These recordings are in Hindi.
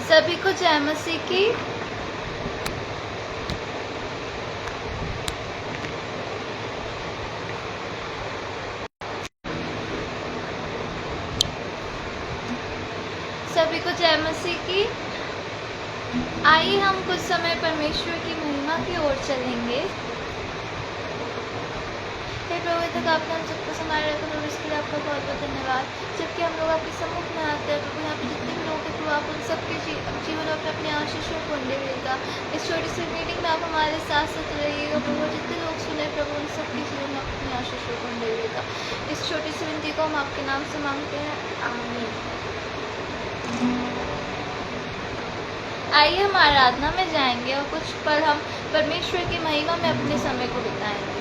सभी को जय मसीह की। सभी को जय मसीह की। आइए हम कुछ समय परमेश्वर की महिमा की ओर चलेंगे। हे प्रभु, तक आपने हम सबको संभाल रखा प्रभु, इसके लिए आपका बहुत बहुत धन्यवाद। जबकि हम लोग आपके सम्मुख में आते हैं प्रभु, यहाँ पे जितने भी लोग हैं प्रभु, आप उन सबके जीवन में अपने आशीषों को रहिएगा। इस छोटी सी मीटिंग में आप हमारे साथ साथ रहिएगा प्रभु, जितने लोग सुने प्रभु उन सबके जीवन में अपने आशीषों को रहिएगा। इस छोटी सी विनती को हम आपके नाम से मांगते हैं, आमीन। आइए हम आराधना में जाएंगे और कुछ पल हम परमेश्वर की महिमा में अपने समय को बिताएंगे।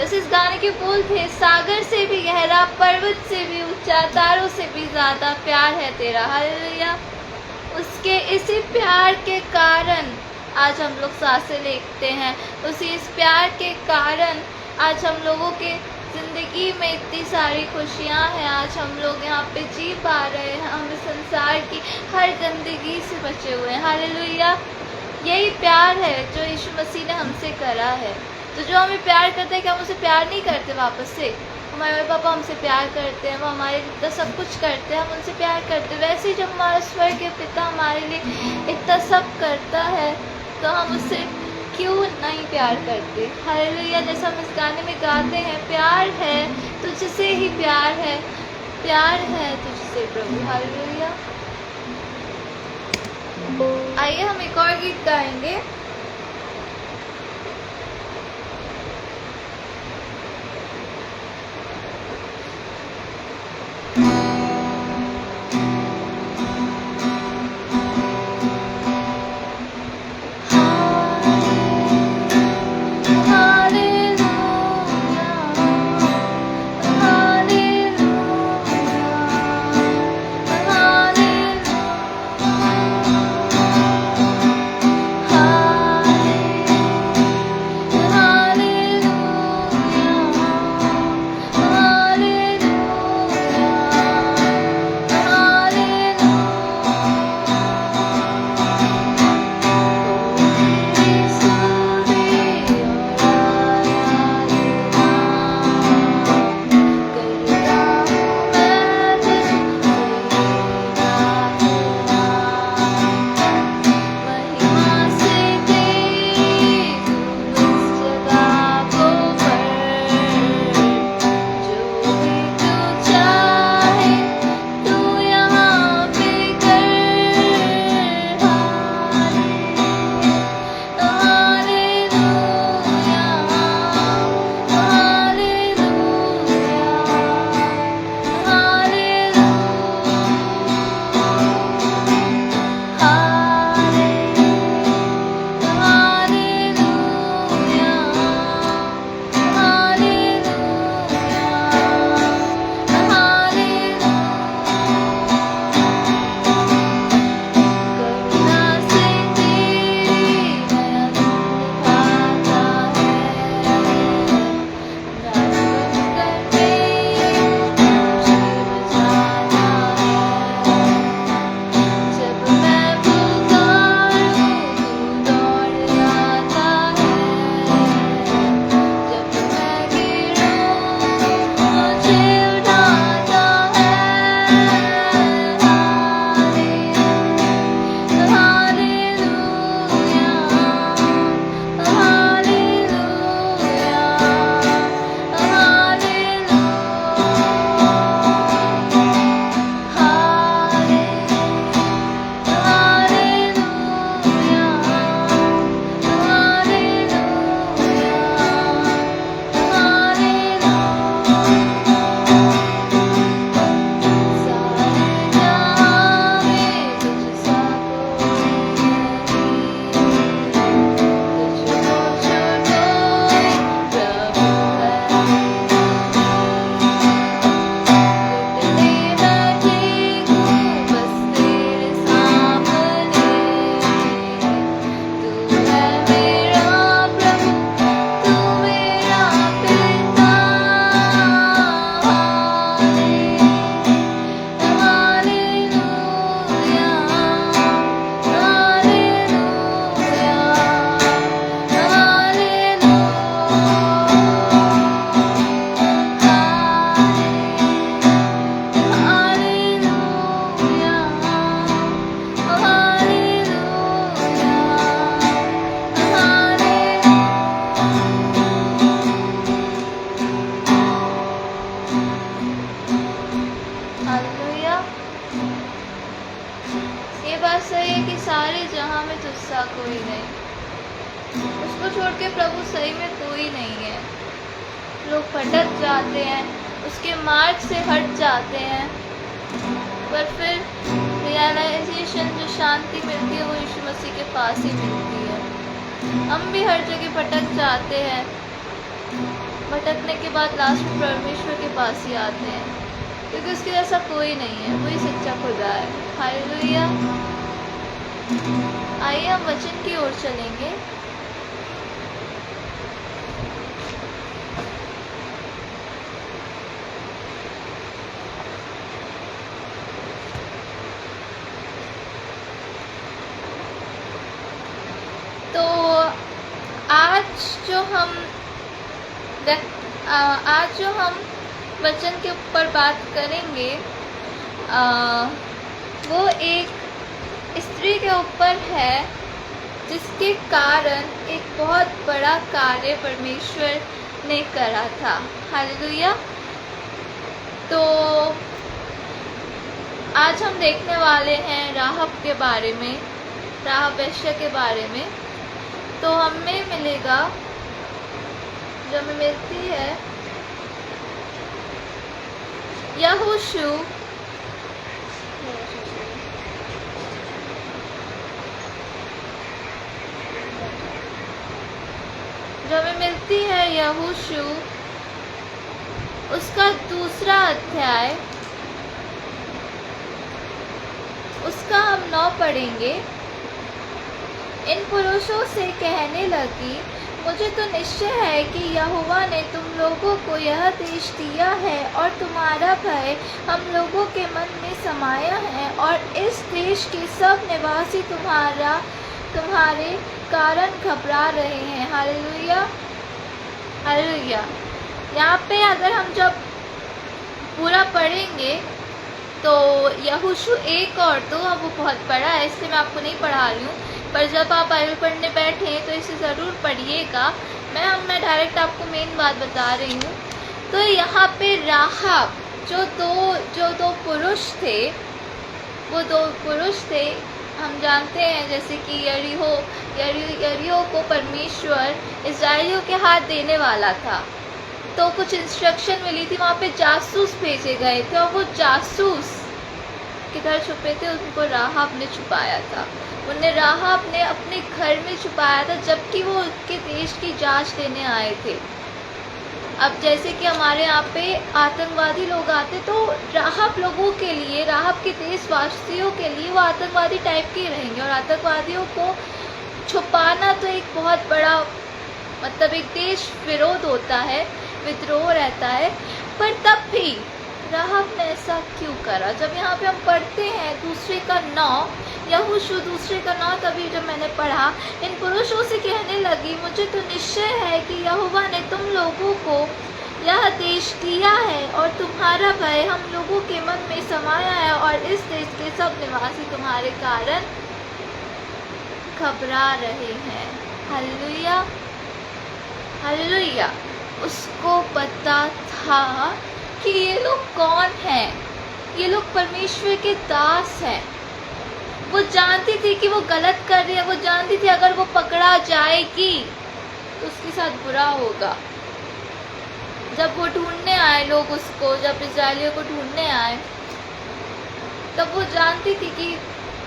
इस गाने के बोल थे, सागर से भी गहरा, पर्वत से भी ऊंचा, तारों से भी ज्यादा प्यार है तेरा। हालेलुया। उसके इसी प्यार के कारण आज हम लोग सांसें लेते हैं। उसी इस प्यार के कारण आज हम लोगों के ज़िंदगी में इतनी सारी खुशियाँ हैं। आज हम लोग यहाँ पे जी पा रहे हैं। हम इस संसार की हर गंदगी से बचे हुए हैं। हालेलुया। यही प्यार है जो यीशु मसीह ने हमसे करा है। तो जो हमें प्यार करते हैं, क्या हम उसे प्यार नहीं करते वापस से? हमारे पापा हमसे प्यार करते हैं, वो हमारे लिए सब कुछ करते हैं, हम उनसे प्यार करते हैं। वैसे ही जब हमारा स्वर्ग स्वर्गीय पिता हमारे लिए इतना सब करता है तो हम उससे क्यों नहीं प्यार करते। हालेलुया। जैसा हम इस गाने में गाते हैं, प्यार है तुझसे ही प्यार है तुझसे प्रभु। हालेलुया। आइए हम एक और गीत गाएंगे। कोई नहीं, उसको छोड़ के प्रभु सही में कोई नहीं है। लोग भटक जाते हैं, उसके मार्ग से हट जाते हैं, पर फिर रियलाइजेशन जो शांति मिलती है वो यीशु मसीह के पास ही मिलती है। हम भी हर जगह भटक जाते हैं, भटकने के बाद लास्ट में परमेश्वर के पास ही आते हैं, क्योंकि उसके जैसा कोई नहीं है, वही सच्चा खुदा है। हालेलुया। आइए हम वचन की ओर चलेंगे। तो आज जो हम वचन के ऊपर बात करेंगे वो एक पृथ्वी के ऊपर है, जिसके कारण एक बहुत बड़ा कार्य परमेश्वर ने करा था। हालेलुया। तो आज हम देखने वाले हैं राहब के बारे में, राहब वेश्या के बारे में। तो हमें मिलेगा, जो हमें मिलती है यहोशू उसका 2 अध्याय, उसका हम 9 पढ़ेंगे। इन पुरुषों से कहने लगी, मुझे तो निश्चय है कि यहोवा ने तुम लोगों को यह देश दिया है और तुम्हारा भय हम लोगों के मन में समाया है, और इस देश के सब निवासी तुम्हारे कारण घबरा रहे हैं। Hallelujah, hallelujah. यहाँ पे अगर हम जब पूरा पढ़ेंगे तो यहोशू 1 और 2, अब वो बहुत बड़ा है इसलिए मैं आपको नहीं पढ़ा रही हूँ, पर जब आप बाइबल पढ़ने बैठें तो इसे ज़रूर पढ़िएगा। मैं डायरेक्ट आपको मेन बात बता रही हूँ। तो यहाँ पे राहब जो दो पुरुष थे, वो 2 पुरुष थे। हम जानते हैं जैसे कि यरीहो को परमेश्वर इस्राएलियों के हाथ देने वाला था, तो कुछ इंस्ट्रक्शन मिली थी, वहाँ पे जासूस भेजे गए थे, और वो जासूस किधर छुपे थे, उनको राहब ने छुपाया था। उन्हें राहब ने अपने घर में छुपाया था, जबकि वो उसके देश की जांच लेने आए थे। अब जैसे कि हमारे यहाँ पे आतंकवादी लोग आते, तो राहब लोगों के लिए, राहब के देशवासियों के लिए वो आतंकवादी टाइप के रहेंगे, और आतंकवादियों को छुपाना तो एक बहुत बड़ा, मतलब एक देश विरोध होता है, विद्रोह रहता है। पर तब भी राहब ने ऐसा क्यों करा? जब यहाँ पे हम पढ़ते हैं 2 का 9, यहोशू 2 का 9, तभी जब मैंने पढ़ा, इन पुरुषों से कहने लगी, मुझे तो निश्चय है कि यहोवा ने तुम लोगों को यह देश दिया है और तुम्हारा भय हम लोगों के मन में समाया है, और इस देश के सब निवासी तुम्हारे कारण घबरा रहे हैं। Hallelujah, hallelujah. उसको पता था कि ये लोग कौन हैं, ये लोग परमेश्वर के दास हैं। वो जानती थी कि वो गलत कर रही है, वो जानती थी अगर वो पकड़ा जाएगी तो उसके साथ बुरा होगा। जब वो ढूंढने आए लोग उसको, जब इस्राएलियों को ढूंढने आए, तब वो जानती थी कि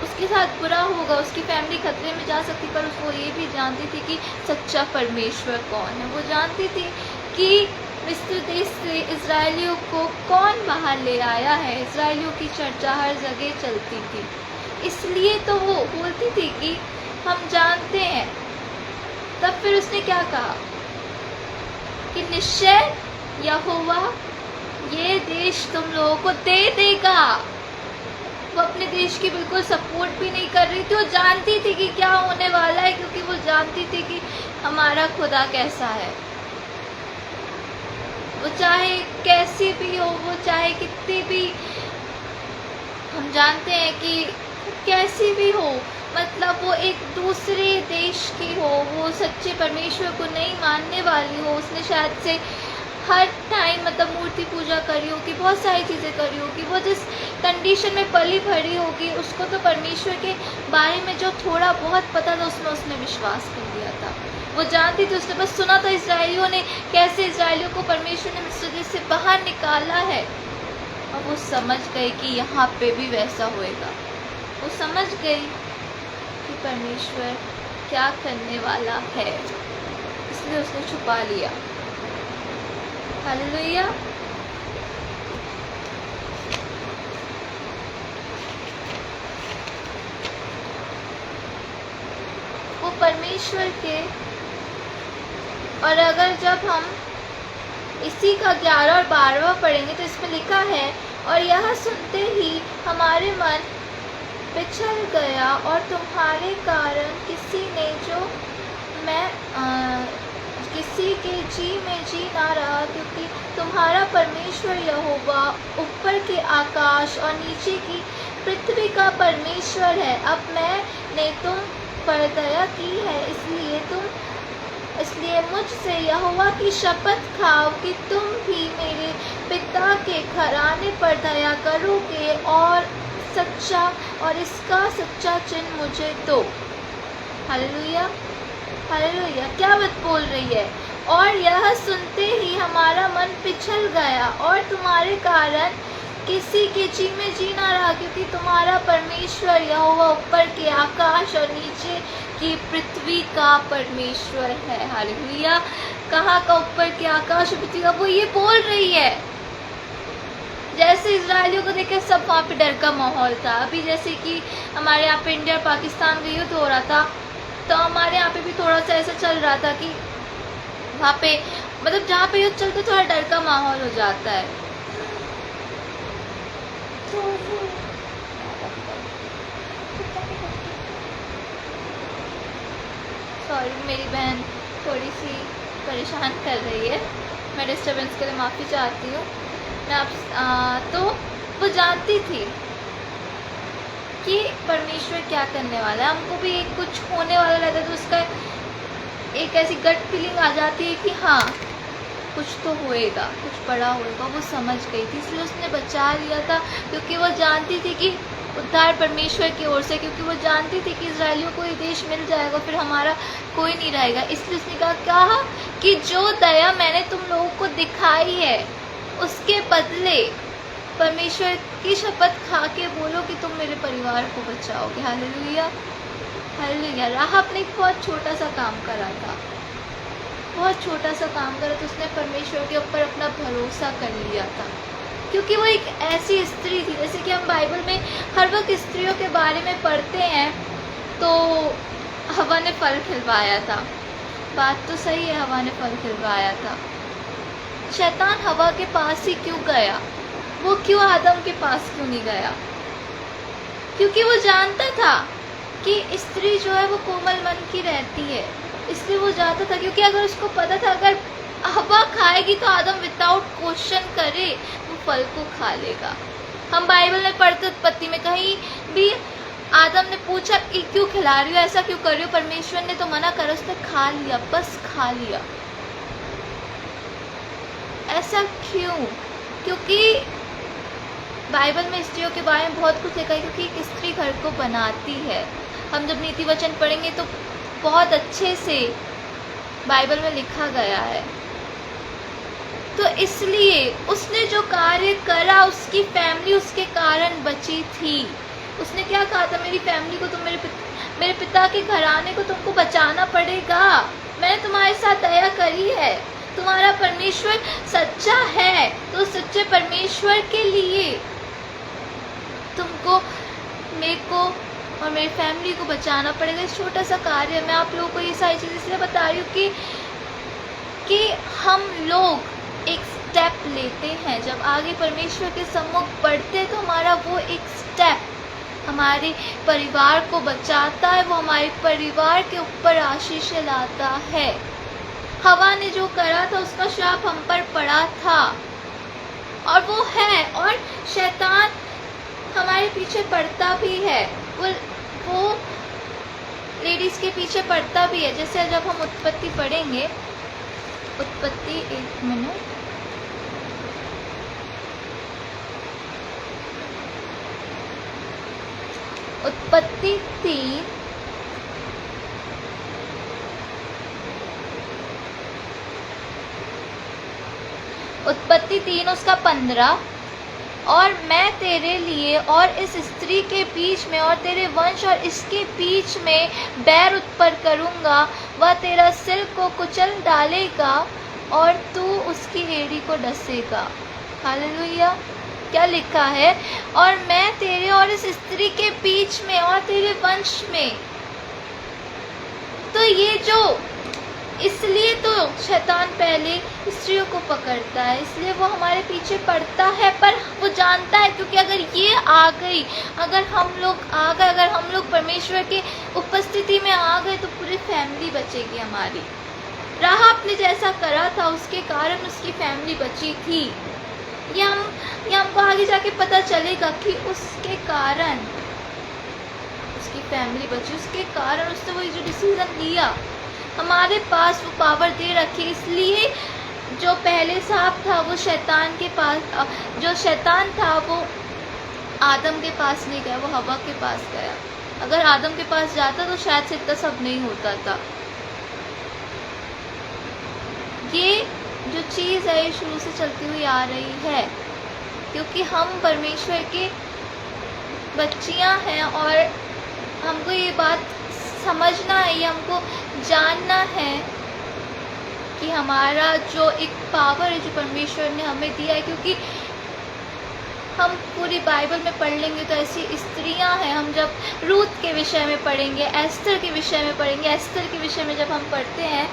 उसके साथ बुरा होगा, उसकी फैमिली खतरे में जा सकती, पर वो ये भी जानती थी कि सच्चा परमेश्वर कौन है। वो जानती थी कि मिस्र देश से इस्राएलियों को कौन बाहर ले आया है। इस्राएलियों की चर्चा हर जगह चलती थी, इसलिए तो वो बोलती थी कि हम जानते हैं। तब फिर उसने क्या कहा कि निश्चय यहोवा ये देश तुम लोगों को दे देगा। वो अपने देश की बिल्कुल सपोर्ट भी नहीं कर रही थी, वो जानती थी कि क्या होने वाला है, क्योंकि वो जानती थी कि हमारा खुदा कैसा है। वो चाहे कैसी भी हो, वो चाहे कितनी भी, हम जानते हैं कि कैसी भी हो, मतलब वो एक दूसरे देश की हो, वो सच्चे परमेश्वर को नहीं मानने वाली हो, उसने शायद से हर टाइम मतलब मूर्ति पूजा करी होगी, बहुत सारी चीज़ें करी होगी, वो जिस कंडीशन में पली भरी होगी, उसको तो परमेश्वर के बारे में जो थोड़ा बहुत पता था उसमें उसने विश्वास कर लिया था। वो जानती थी, उसने बस सुना था इस्राएलियों ने कैसे इस्राएलियों को परमेश्वर ने मिस्र देश से बाहर निकाला है, और वो समझ गई कि यहाँ पे भी वैसा होएगा। वो समझ गई कि परमेश्वर क्या करने वाला है, इसलिए उसने छुपा लिया। हालेलुया। वो परमेश्वर के, और अगर जब हम इसी का 11 और 12वां पढ़ेंगे तो इसमें लिखा है, और यह सुनते ही हमारे मन पिछल गया, और तुम्हारे कारण किसी के जी में जी ना रहा, क्योंकि तुम्हारा परमेश्वर यहोवा ऊपर के आकाश और नीचे की पृथ्वी का परमेश्वर है। अब मैंने तुम पर दया की है, इसलिए मुझसे यहोवा की शपथ खाओ कि तुम भी मेरे पिता के घराने पर दया करोगे और इसका सच्चा चिन्ह मुझे दो। Hallelujah, hallelujah. क्या बात बोल रही है? और यह सुनते ही हमारा मन पिछल गया और तुम्हारे कारण किसी के जी में जी ना रहा, क्योंकि तुम्हारा परमेश्वर यहोवा ऊपर के आकाश और नीचे की पृथ्वी का परमेश्वर है। हालेलुया। कहाँ का ऊपर के आकाश और पृथ्वी का? वो ये बोल रही है। जैसे इजरायलियों को देखे सब वहाँ पे डर का माहौल था। अभी जैसे कि हमारे यहाँ पे इंडिया और पाकिस्तान का युद्ध हो रहा था, तो हमारे यहाँ पे भी थोड़ा सा ऐसा चल रहा था कि वहाँ पे मतलब जहाँ पे युद्ध चलता थोड़ा डर का माहौल हो जाता है। सॉरी, मेरी बहन थोड़ी सी परेशान कर रही है, मैं डिस्टर्बेंस के लिए माफ़ी चाहती हूँ। मैं आप तो वो जानती थी कि परमेश्वर क्या करने वाला है। हमको भी एक कुछ होने वाला रहता है तो उसका एक ऐसी गट फीलिंग आ जाती है कि हाँ कुछ तो होएगा, कुछ बड़ा होएगा। वो समझ गई थी, इसलिए उसने बचा लिया था, क्योंकि वो जानती थी कि उद्धार परमेश्वर की ओर से, क्योंकि वो जानती थी कि इजराइलियों को ये देश मिल जाएगा, फिर हमारा कोई नहीं रहेगा। इसलिए उसने कहा कि जो दया मैंने तुम लोगों को दिखाई है उसके बदले परमेश्वर की शपथ खा के बोलो कि तुम मेरे परिवार को बचाओगे। Hallelujah, hallelujah. राहब ने एक बहुत छोटा सा काम करा था, बहुत छोटा सा काम करा तो उसने परमेश्वर के ऊपर अपना भरोसा कर लिया था, क्योंकि वो एक ऐसी स्त्री थी। जैसे कि हम बाइबल में हर वक्त स्त्रियों के बारे में पढ़ते हैं, तो हवा ने फल खिलवाया था। बात तो सही है, हवा ने फल खिलवाया था। शैतान हवा के पास ही क्यों गया? वो क्यों आदम के पास क्यों नहीं गया? क्योंकि वो जानता था कि स्त्री जो है वो कोमल मन की रहती है, इसलिए वो जाता था। क्योंकि अगर उसको पता था अगर हवा खाएगी तो आदम विदाउट क्वेश्चन करे वो फल को खा लेगा। हम बाइबल में पढ़ते उत्पत्ति में कहीं भी आदम ने पूछा कि क्यों खिला रही हो, ऐसा क्यों कर रही हो? परमेश्वर ने तो मना करा, उसने खा लिया, बस खा लिया। ऐसा क्यों? क्योंकि बाइबल में स्त्रियों के बारे में बहुत कुछ लिखा है, क्योंकि एक स्त्री घर को बनाती है। हम जब नीति वचन पढ़ेंगे तो बहुत अच्छे से बाइबल में लिखा गया है। तो इसलिए उसने जो कार्य करा उसकी फैमिली उसके कारण बची थी। उसने क्या कहा था? मेरी फैमिली को तुम मेरे पिता के घराने को तुमको बचाना पड़ेगा। मैंने तुम्हारे साथ दया करी है, तुम्हारा परमेश्वर सच्चा है, तो सच्चे परमेश्वर के लिए तुमको मेरे को और मेरी फैमिली को बचाना पड़ेगा। इस छोटा सा कार्य मैं आप लोगों को ये सारी चीज़ इसलिए बता रही हूँ कि हम लोग एक स्टेप लेते हैं, जब आगे परमेश्वर के सम्मुख बढ़ते हैं तो हमारा वो एक स्टेप हमारे परिवार को बचाता है, वो हमारे परिवार के ऊपर आशीष लाता है। हवा ने जो करा था उसका श्राप हम पर पड़ा था, और वो है, और शैतान हमारे पीछे पड़ता भी है, वो लेडीज के पीछे पड़ता भी है। जैसे जब हम उत्पत्ति पढ़ेंगे, उत्पत्ति 1 मिनट, उत्पत्ति 3 उसका 15, और मैं तेरे लिए और इस स्त्री के बीच में और तेरे वंश और इसके बीच में बैर उत्पन्न करूँगा, वह तेरा सिर को कुचल डालेगा और तू उसकी एड़ी को डसेगा। हालेलुया। क्या लिखा है? और मैं तेरे और इस स्त्री के बीच में और तेरे वंश में। तो ये जो, इसलिए तो शैतान पहले स्त्रियों को पकड़ता है, इसलिए वो हमारे पीछे पड़ता है, पर वो जानता है क्योंकि अगर ये आ गई, अगर हम लोग आ गए, अगर हम लोग परमेश्वर के उपस्थिति में आ गए तो पूरी फैमिली बचेगी हमारी। राहब ने जैसा करा था उसके कारण उसकी फैमिली बची थी। ये हमको आगे जाके पता चलेगा कि उसके कारण उसकी फैमिली बची, उसके कारण उसने वो जो डिसीजन लिया। हमारे पास वो पावर दे रखी, इसलिए जो पहले सांप था वो शैतान के पास, जो शैतान था वो आदम के पास नहीं गया, वो हवा के पास गया। अगर आदम के पास जाता तो शायद से इतना सब नहीं होता था। ये जो चीज़ है ये शुरू से चलती हुई आ रही है, क्योंकि हम परमेश्वर के बच्चियां हैं और हमको ये बात समझना है, ये हमको जानना है कि हमारा जो एक पावर है जो परमेश्वर ने हमें दिया है। क्योंकि हम पूरी बाइबल में पढ़ लेंगे तो ऐसी स्त्रियां हैं, हम जब रूथ के विषय में पढ़ेंगे, एस्तर के विषय में पढ़ेंगे, एस्तर के विषय में जब हम पढ़ते हैं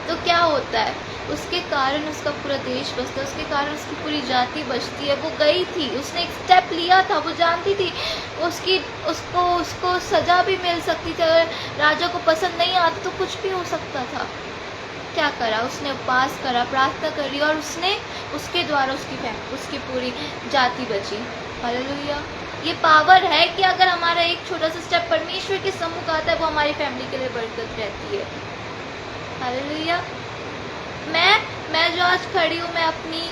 तो क्या होता है, उसके कारण उसका पूरा देश बचता है, उसके कारण उसकी पूरी जाति बचती है। वो गई थी, उसने एक स्टेप लिया था, वो जानती थी उसको सज़ा भी मिल सकती थी, अगर राजा को पसंद नहीं आता तो कुछ भी हो सकता था। क्या करा उसने? उपवास करा, प्रार्थना करी और उसके द्वारा उसकी पूरी जाति बची। हालेलुया। ये पावर है कि अगर हमारा एक छोटा सा स्टेप परमेश्वर के सम्मुख आता है वो हमारी फैमिली के लिए बरकत रहती है। हालेलुया। मैं जो आज खड़ी हूँ, मैं अपनी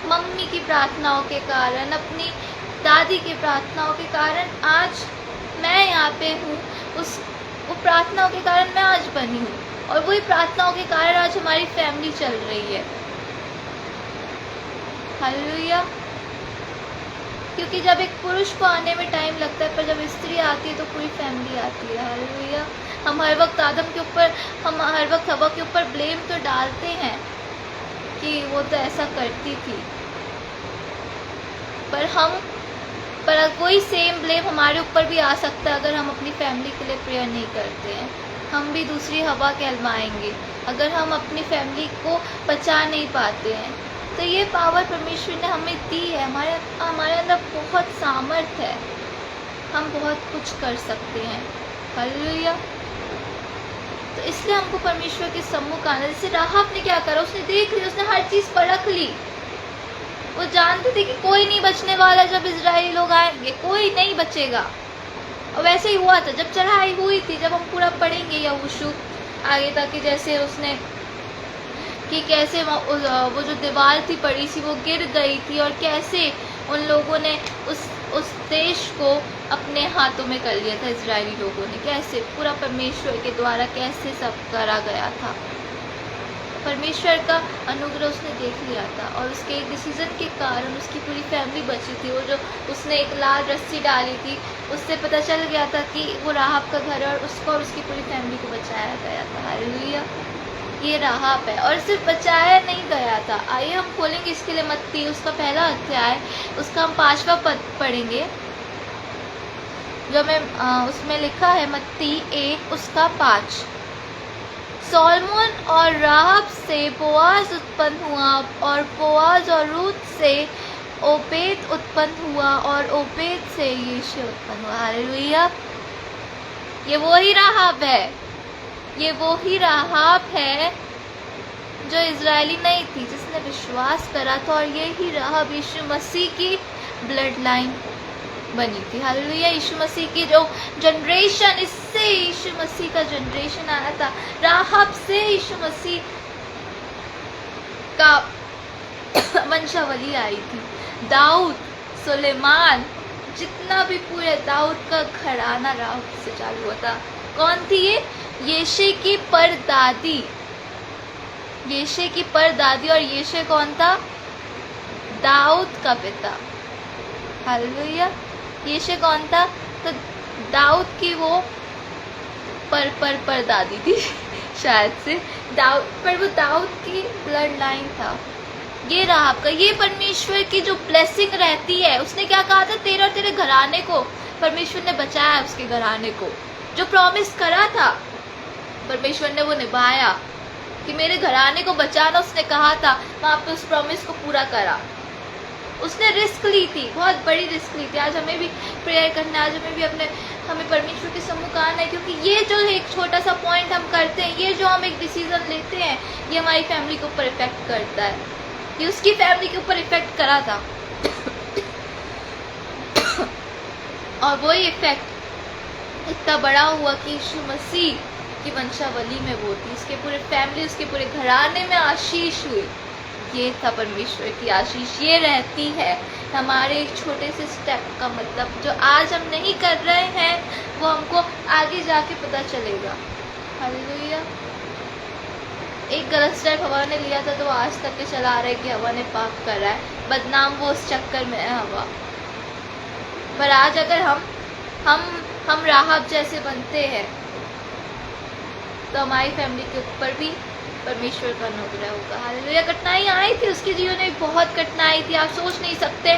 मम्मी की प्रार्थनाओं के कारण, अपनी दादी की प्रार्थनाओं के कारण आज मैं यहाँ पे हूँ। वो प्रार्थनाओं के कारण मैं आज बनी हूँ और वही प्रार्थनाओं के कारण आज हमारी फैमिली चल रही है। हालेलुया। क्योंकि जब एक पुरुष को आने में टाइम लगता है, पर जब स्त्री आती है तो पूरी फैमिली आती है। हालेलुया। हम हर वक्त हवा के ऊपर ब्लेम तो डालते हैं कि वो तो ऐसा करती थी, पर वही सेम ब्लेम हमारे ऊपर भी आ सकता है अगर हम अपनी फैमिली के लिए प्रेयर नहीं करते हैं। हम भी दूसरी हवा कहलवाएंगे अगर हम अपनी फैमिली को बचा नहीं पाते हैं। तो ये पावर परमेश्वर ने हमें दी है, हमारे अंदर बहुत सामर्थ है, हम बहुत कुछ कर सकते हैं। हालेलुया। तो इसलिए हमको परमेश्वर के सम्मुख आना। जैसे राहाब ने क्या करा, उसने देख ली, उसने हर चीज़ परख ली। वो जानते थे कि कोई नहीं बचने वाला, जब इजरायली लोग आएंगे कोई नहीं बचेगा। और वैसे ही हुआ था जब चढ़ाई हुई थी, जब हम पूरा पढ़ेंगे यहोशू आगे तक कि जैसे उसने कि कैसे वो जो दीवार थी पड़ी सी वो गिर गई थी और कैसे उन लोगों ने उस देश को अपने हाथों में कर लिया था। इजरायली लोगों ने कैसे पूरा परमेश्वर के द्वारा कैसे सब करा गया था। परमेश्वर का अनुग्रह उसने देख लिया था और उसके एक डिसीजन के कारण उसकी पूरी फैमिली बची थी। वो जो उसने एक लाल रस्सी डाली थी, उससे पता चल गया था कि वो राहाब का घर है और उसको और उसकी पूरी फैमिली को बचाया गया था। हालेलुया। ये राहाब है और सिर्फ बचाया नहीं गया था। आइए हम खोलेंगे इसके लिए मत्ती उसका पहला अध्याय, उसका हम 5वां पद पढ़ेंगे जो मैं उसमें लिखा है मत्ती 1 उसका 5। सोलमोन और राहाब से बोआज उत्पन्न हुआ और बोआज और रूत से ओबेद उत्पन्न हुआ और ओबेद से यीशु उत्पन्न हुआ। हालेलुया। ये वही राहाब है, ये वो ही राहाब है जो इजरायली नहीं थी, जिसने विश्वास करा था, और ये ही राहाब यीशु मसीह की ब्लड लाइन बनी थी। हालेलुया। यीशु मसीह की जो जनरेशन, इससे यीशु मसीह का जनरेशन आया था। राहाब से यीशु मसीह का वंशावली आई थी। दाऊद, सुलेमान, जितना भी पूरे दाऊद का घराना राहाब से चालू हुआ था। कौन थी ये? यीशे की परदादी, यीशे की परदादी। और यीशे कौन था? दाऊद का पिता। हालेलुया। यीशे कौन था? तो दाऊद की वो परदादी थी शायद से दाऊद, पर वो दाऊद की ब्लड लाइन था। ये राहाब का, ये परमेश्वर की जो ब्लेसिंग रहती है। उसने क्या कहा था? तेरे और तेरे घराने को परमेश्वर ने बचाया। उसके घराने को जो प्रॉमिस करा था परमेश्वर ने वो निभाया कि मेरे घराने को बचाना। उसने कहा था, वहाँ पे उस प्रॉमिस को पूरा करा। उसने रिस्क ली थी, बहुत बड़ी रिस्क ली थी। आज हमें भी प्रेयर करना है, आज हमें परमेश्वर के सम्मुख आना है, क्योंकि ये जो एक छोटा सा पॉइंट हम करते हैं, ये जो हम एक डिसीजन लेते हैं, ये हमारी फैमिली के ऊपर इफेक्ट करता है। ये उसकी फैमिली के ऊपर इफेक्ट करा था। और वो इफेक्ट इतना बड़ा हुआ कि यीशु मसीह की वंशावली में वो थी, उसके पूरे फैमिली, उसके पूरे घराने में आशीष हुई। ये था परमेश्वर की आशीष, ये रहती है हमारे एक छोटे से स्टेप का मतलब। जो आज हम नहीं कर रहे हैं वो हमको आगे जाके पता चलेगा। हालेलुया। एक गलत स्टेप हवा ने लिया था तो आज तक के चला रहा है कि हवा ने पाप करा है, बदनाम वो उस चक्कर में है हवा। पर आज अगर हम राहब जैसे बनते हैं तो हमारी फैमिली के ऊपर भी परमेश्वर का अनुग्रह होगा। हालेलुया। कठिनाई आई थी, उसके जीवन में बहुत कठिनाई थी, आप सोच नहीं सकते।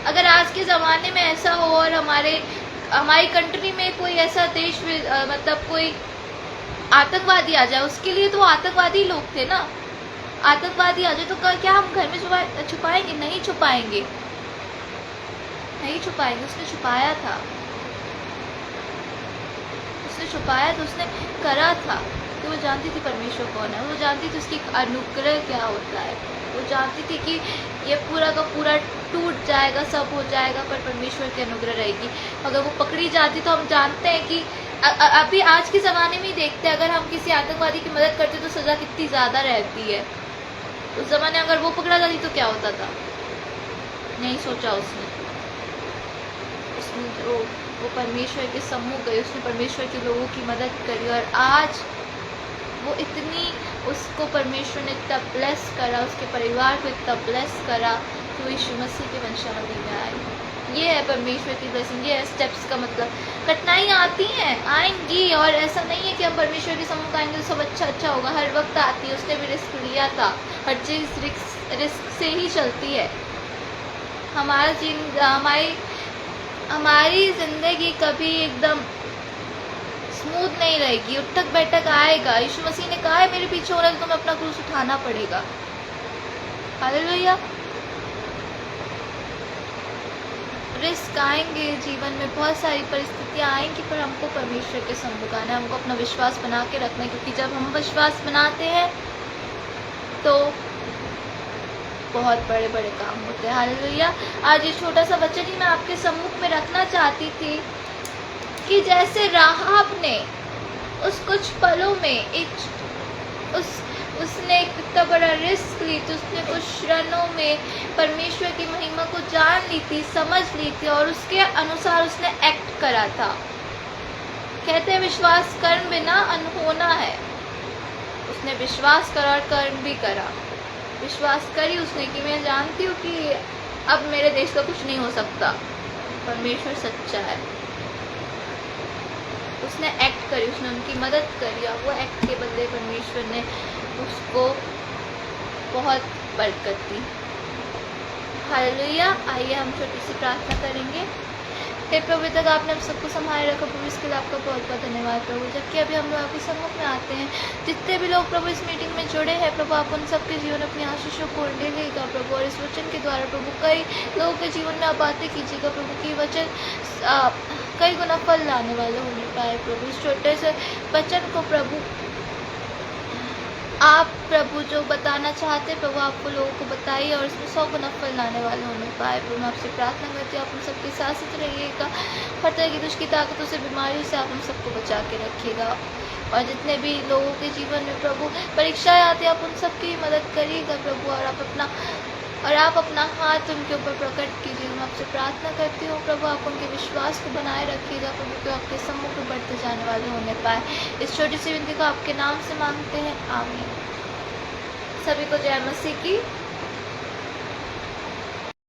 अगर आज के ज़माने में ऐसा हो और हमारी कंट्री में कोई ऐसा देश मतलब कोई आतंकवादी आ जाए, उसके लिए तो आतंकवादी लोग थे ना। आतंकवादी आ जाए तो क्या हम घर में छुपाएंगे? नहीं छुपाएंगे, नहीं छुपाएंगे। उसने छुपाया था, उसने छुपाया तो उसने करा था। तो वो जानती थी परमेश्वर कौन है, वो जानती थी उसकी अनुग्रह क्या होता है, वो जानती थी कि ये पूरा का पूरा टूट जाएगा, सब हो जाएगा, पर परमेश्वर की अनुग्रह रहेगी। अगर वो पकड़ी जाती तो हम जानते हैं कि अभी आज के ज़माने में ही देखते हैं, अगर हम किसी आतंकवादी की मदद करते तो सज़ा कितनी ज़्यादा रहती है। उस ज़माने अगर वो पकड़ा जाती तो क्या होता था? नहीं सोचा उसने वो परमेश्वर के सम्मुख गई, उसने परमेश्वर के लोगों की मदद करी और आज वो इतनी, उसको परमेश्वर ने इतना ब्लेस करा, उसके परिवार को इतना ब्लेस करा कि वो यीशु मसीह के वंशावली में आई। ये है परमेश्वर की ब्लेसिंग, ये है स्टेप्स का मतलब। कठिनाई आती हैं, आएंगी, और ऐसा नहीं है कि हम परमेश्वर के सम्मुख आएंगे तो सब अच्छा होगा। हर वक्त आती है, उसने भी रिस्क लिया था, हर चीज़ रिस्क से ही चलती है। हमारी ज़िंदगी कभी एकदम स्मूथ नहीं रहेगी, उठक बैठक आएगा। यीशु मसीह ने कहा है मेरे पीछे हो रहा है तो तुम्हें अपना क्रूस उठाना पड़ेगा। हालेलुया। रिस्क आएंगे जीवन में, बहुत सारी परिस्थितियाँ आएंगी, पर हमको परमेश्वर के सम्मुख आना है, हमको अपना विश्वास बना के रखना है, क्योंकि जब हम विश्वास बनाते हैं तो बहुत बड़े बड़े काम होते हैं। हालेलुया। आज ये छोटा सा वचन ही मैं आपके सम्मुख में रखना चाहती थी कि जैसे राहाब ने उस कुछ पलों में उसने एक इतना बड़ा रिस्क ली थी, उसने कुछ क्षणों में परमेश्वर की महिमा को जान ली थी, समझ ली थी, और उसके अनुसार उसने एक्ट करा था। कहते हैं विश्वास कर्म बिना अनहोना है। उसने विश्वास करा और कर्म भी करा। विश्वास करी उसने कि मैं जानती हूँ कि अब मेरे देश का कुछ नहीं हो सकता, परमेश्वर सच्चा है। उसने एक्ट करी, उसने उनकी मदद करी, और वो एक्ट के बदले परमेश्वर ने उसको बहुत बरकत दी। हालेलुया। आइए हम छोटी सी प्रार्थना करेंगे। हे प्रभु, तक आपने हम सबको संभाले रखा प्रभु, इसके लिए आपका बहुत बहुत धन्यवाद प्रभु। जबकि अभी हम लोग आपके सम्मुख में आते हैं, जितने भी लोग प्रभु इस मीटिंग में जुड़े हैं प्रभु, आप उन सबके जीवन अपनी आशीषों को ले लेगा प्रभु, और इस वचन के द्वारा प्रभु कई लोगों के जीवन में आप बातें कीजिएगा प्रभु, की वचन कई गुना फल लाने वाले होने पाए प्रभु। इस छोटे से वचन को प्रभु आप प्रभु जो बताना चाहते प्रभु, आपको लोगों को बताइए, और इसमें 100 गुना फल लाने वाले होने पाए प्रभु। मैं आपसे प्रार्थना करती हूँ, आप हम सबके साथ रहिएगा, हर तरह की दुष्ट की ताकतों से, बीमारियों से आप हम सबको बचा के रखिएगा, और जितने भी लोगों के जीवन में प्रभु परीक्षाएं आती है, आप उन सबकी मदद करिएगा प्रभु, और आप अपना हाथ उनके ऊपर प्रकट कीजिए। मैं आपसे प्रार्थना करती हूँ प्रभु, आप उनके विश्वास को बनाए रखिएगा प्रभु, तो आपके सम्मुख में बढ़ते जाने वाले होने पाए। इस छोटी सी विनती को आपके नाम से मांगते हैं, आमीन। सभी को जय मसीह की।